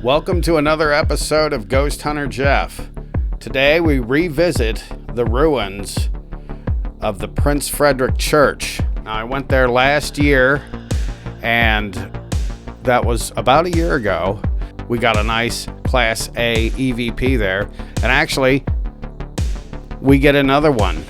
Welcome to another episode of Ghost Hunter Jeff. Today we revisit the ruins of the Prince Federick Church. Now, I went there last year, and that was about a year ago. We got a nice Class A EVP there, and actually we get another one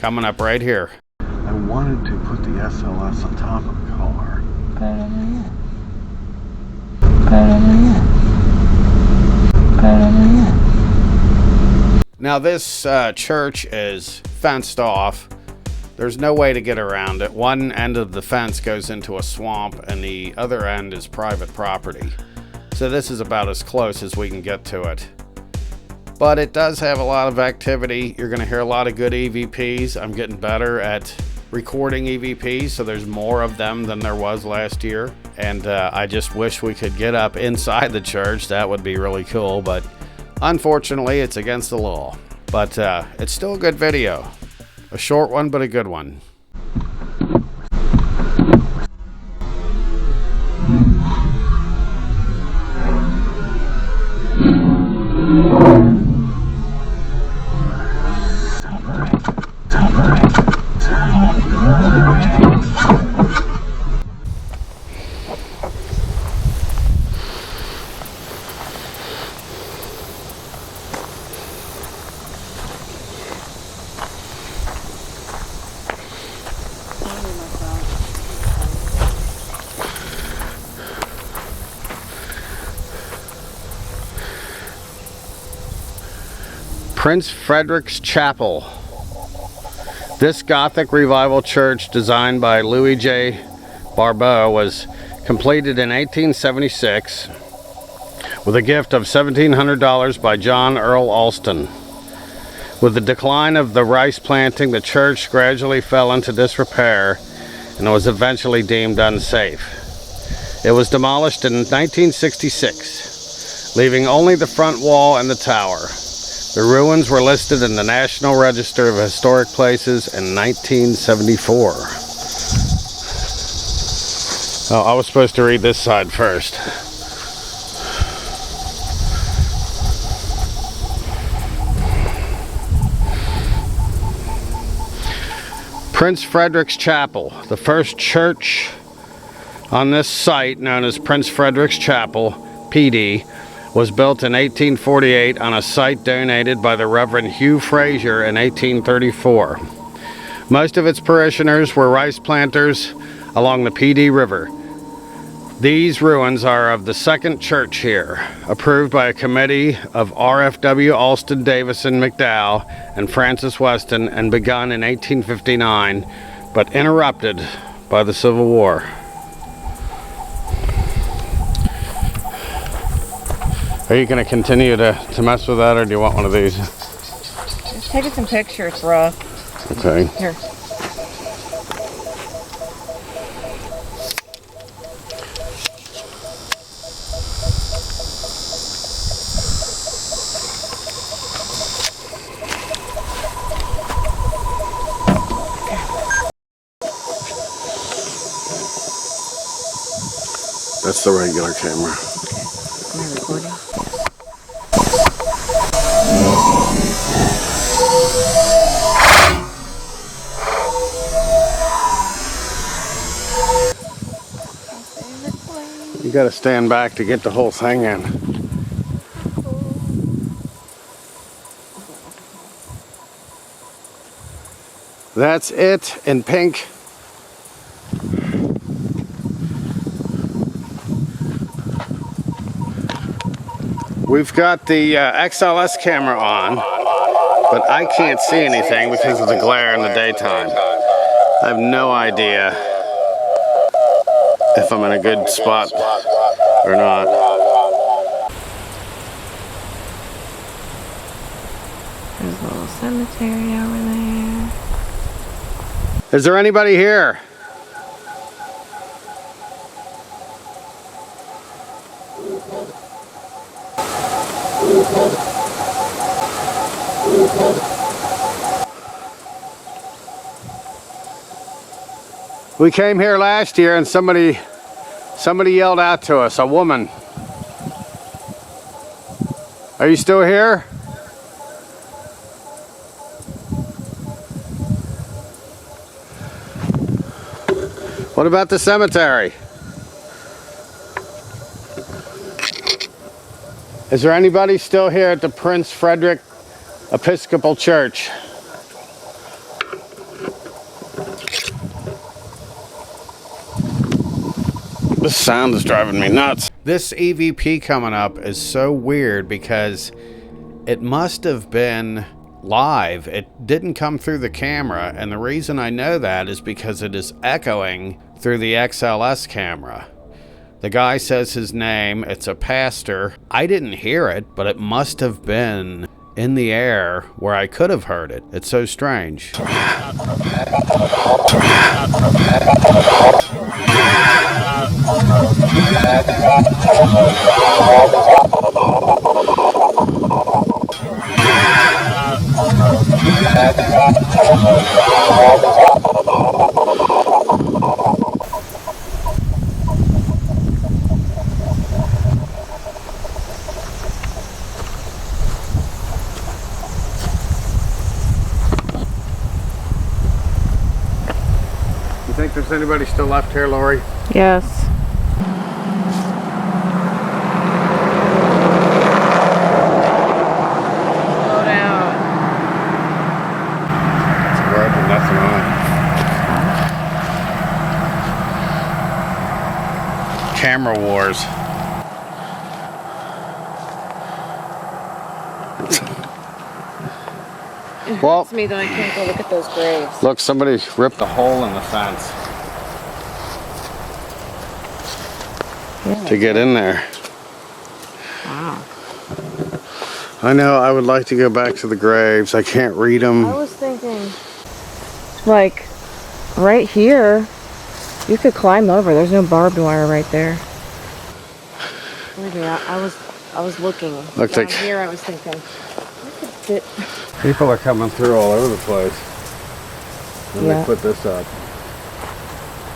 coming up right here. I wanted to put the SLS on top of the car. Now this church is fenced off. There's no way to get around it. One end of the fence goes into a swamp and the other end is private property. So this is about as close as we can get to it. But it does have a lot of activity. You're going to hear a lot of good EVPs. I'm getting better at recording EVPs, so there's more of them than there was last year. And I just wish we could get up inside the church. That would be really cool, but unfortunately it's against the law. But it's still a good video. A short one, but a good one. Prince Federick's Chapel. This Gothic revival church, designed by Louis J. Barbeau, was completed in 1876 with a gift of $1,700 by John Earl Alston. With the decline of the rice planting, the church gradually fell into disrepair and was eventually deemed unsafe. It was demolished in 1966, leaving only the front wall and the tower. The ruins were listed in the National Register of Historic Places in 1974. Oh, I was supposed to read this side first. Prince Federick's Chapel, the first church on this site, known as Prince Federick's Chapel, PD, was built in 1848 on a site donated by the Reverend Hugh Fraser in 1834. Most of its parishioners were rice planters along the PD River. These ruins are of the second church here, approved by a committee of RFW Alston, Davison, McDowell, and Francis Weston, and begun in 1859, but interrupted by the Civil War. Are you going to continue to mess with that, or do you want one of these? Just taking some pictures, bro. Okay. Here. That's the regular camera. Am I recording? You gotta stand back to get the whole thing in. That's it in pink. We've got the XLS camera on, but I can't see anything because of the glare in the daytime. I have no idea if I'm in a good spot or not. There's a little cemetery over there. Is there anybody here? We came here last year and somebody yelled out to us, a woman. Are you still here? What about the cemetery? Is there anybody still here at the Prince Federick Episcopal Church? This sound is driving me nuts. This EVP coming up is so weird because it must have been live. It didn't come through the camera, and the reason I know that is because it is echoing through the XLS camera. The guy says his name, it's a pastor. I didn't hear it, but it must have been in the air where I could have heard it. It's so strange. You think there's anybody still left here, Lori? Yes. Slow down. It's a road with nothing on it. Camera wars. It Well- hurts me that I can't go look at those graves. Look, somebody ripped a hole in the fence to get in there. Wow. I know, I would like to go back to the graves. I can't read them. I was thinking, like, right here, you could climb over. There's no barbed wire right there. Maybe I was looking. Looks down like- here, I was thinking, I could fit. People are coming through all over the place. Then Yeah. they put this up.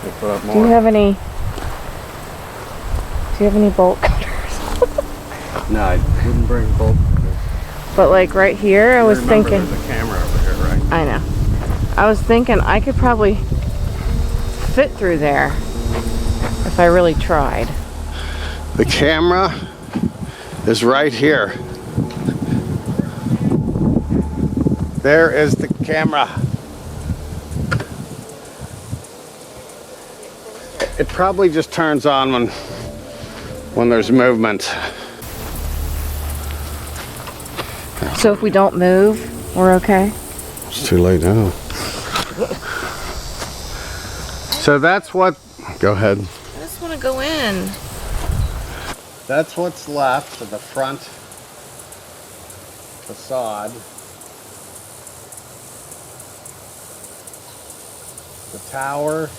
They put up more. Do you have any bolt cutters? No, I wouldn't bring bolt. But like right here, I was Remember, thinking. there's a camera over here, right? I know. I was thinking I could probably fit through there if I really tried. The camera is right here. There is the camera. It probably just turns on when there's movement. So if we don't move, we're okay? It's too late now. So that's what. Go ahead. I just want to go in. That's what's left of the front facade. The tower.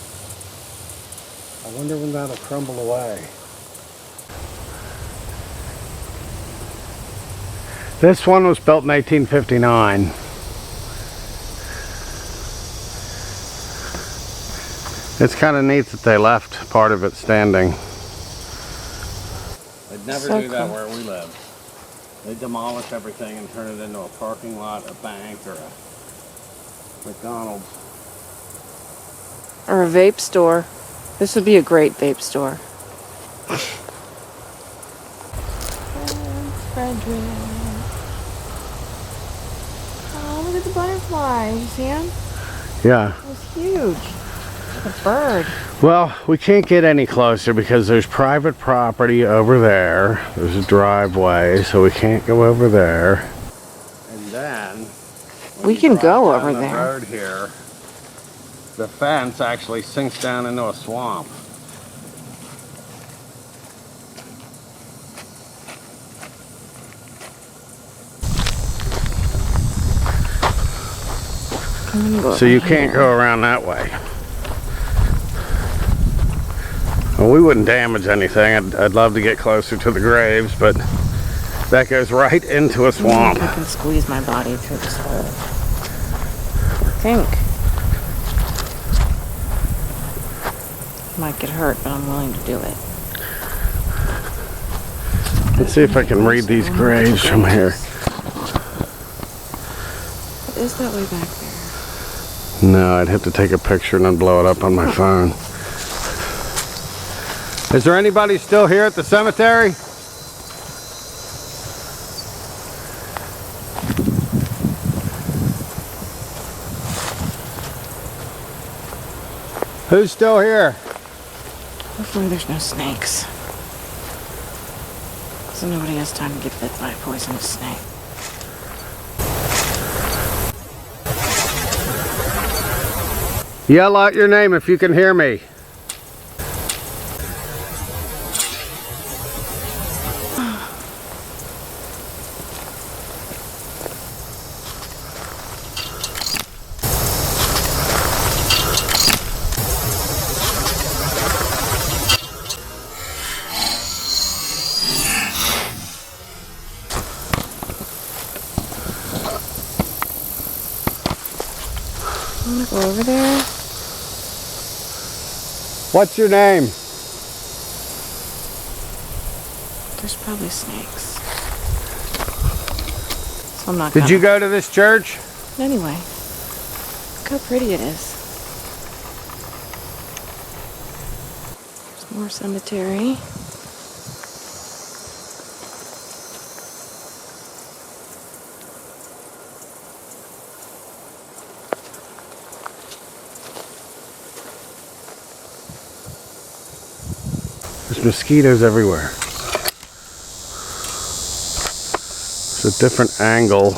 I wonder when that'll crumble away. This one was built in 1859. It's kind of neat that they left part of it standing. They'd never So do that cool. where we live. They demolish everything and turn it into a parking lot, a bank, or a McDonald's. Or a vape store. This would be a great vape store. Oh, look at the butterfly. You see him? Yeah. It was huge. Like a bird. Well, we can't get any closer because there's private property over there. There's a driveway, so we can't go over there. And then We can go over the there. road here, the fence actually sinks down into a swamp. I'm gonna go So over you can't here. go around that way. Well, we wouldn't damage anything. I'd love to get closer to the graves, but that goes right into a swamp. I can squeeze my body through this hole. I think. Might get hurt, but I'm willing to do it. Let's see if I can read these graves from here. What is that way back there? No, I'd have to take a picture and then blow it up on my phone. Is there anybody still here at the cemetery? Who's still here? Hopefully there's no snakes. So nobody has time to get bit by a poisonous snake. Yell out your name if you can hear me. I'm gonna go over there. What's your name? There's probably snakes. So I'm not Did you go to this church? Anyway, look how pretty it is. There's more cemetery. There's mosquitoes everywhere. It's a different angle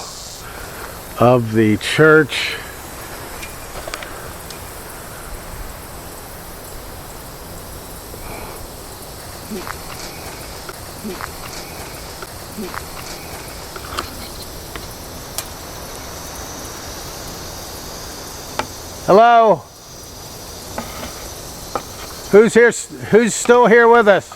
of the church. Hello? Who's here? Who's still here with us?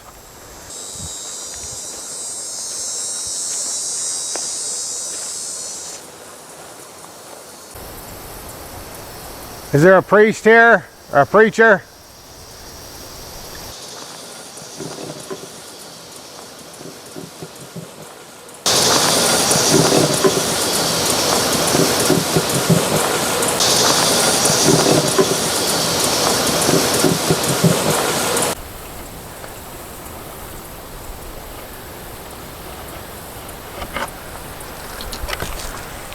Is there a priest here? Or a preacher?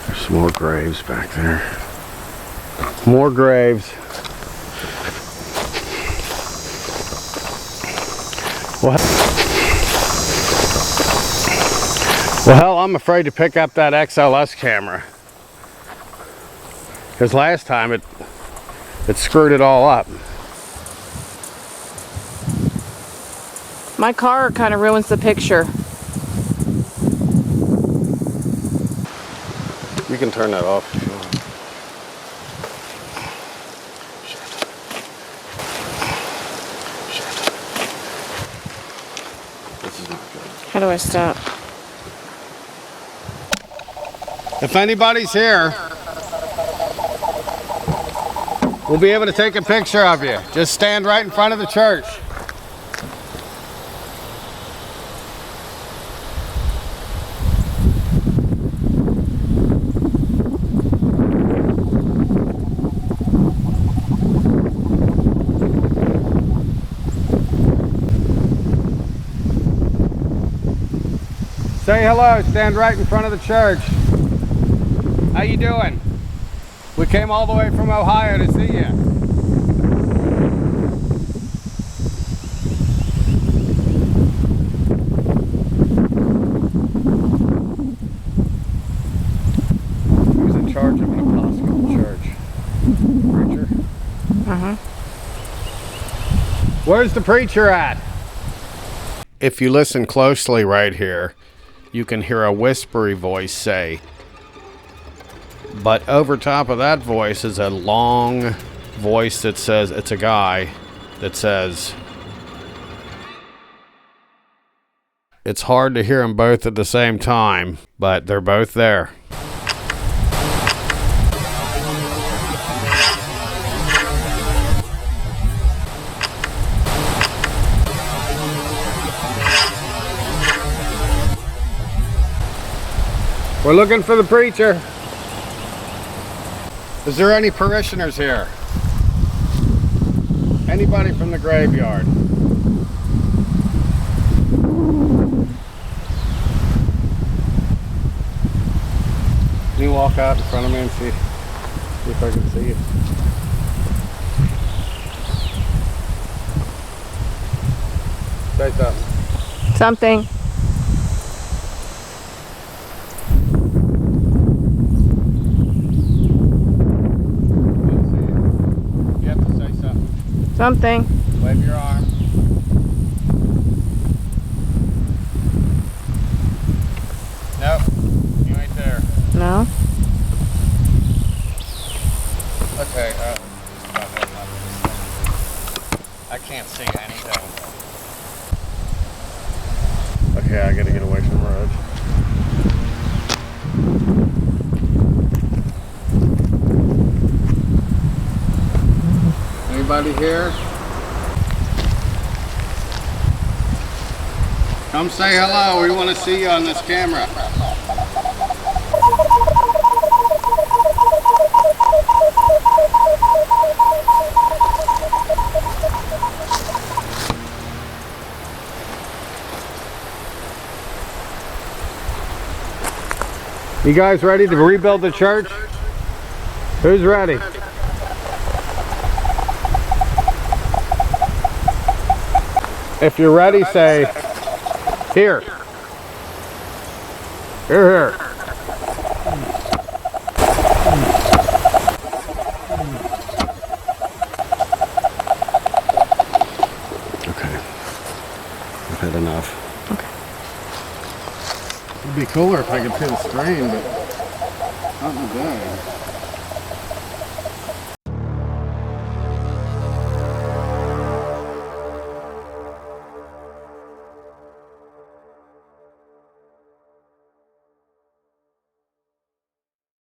There's more graves back there. More graves. Well, hell, I'm afraid to pick up that XLS camera. Because last time it screwed it all up. My car kind of ruins the picture. You can turn that off if you want. This is not good. How do I stop? If anybody's here, we'll be able to take a picture of you. Just stand right in front of the church. Say hello, stand right in front of the church. How you doing? We came all the way from Ohio to see you. Who's in charge of an Episcopal church? Preacher? Uh-huh. Where's the preacher at? If you listen closely right here, you can hear a whispery voice say, but over top of that voice is a long voice that says, it's a guy that says, it's hard to hear them both at the same time, but they're both there. We're looking for the preacher. Is there any parishioners here? Anybody from the graveyard? Can you walk out in front of me and see if I can see you? Say something. Something. You have to say something. Something. Wave your arm. Nope, you ain't there. No? Okay, I can't see anything. Okay, I gotta get away from the road. Anybody here? Come say hello, we want to see you on this camera. You guys ready to rebuild the church? Who's ready? If you're ready, say, here. Here. Okay. I've had enough. It'd be cooler if I could see the screen, but not in the day.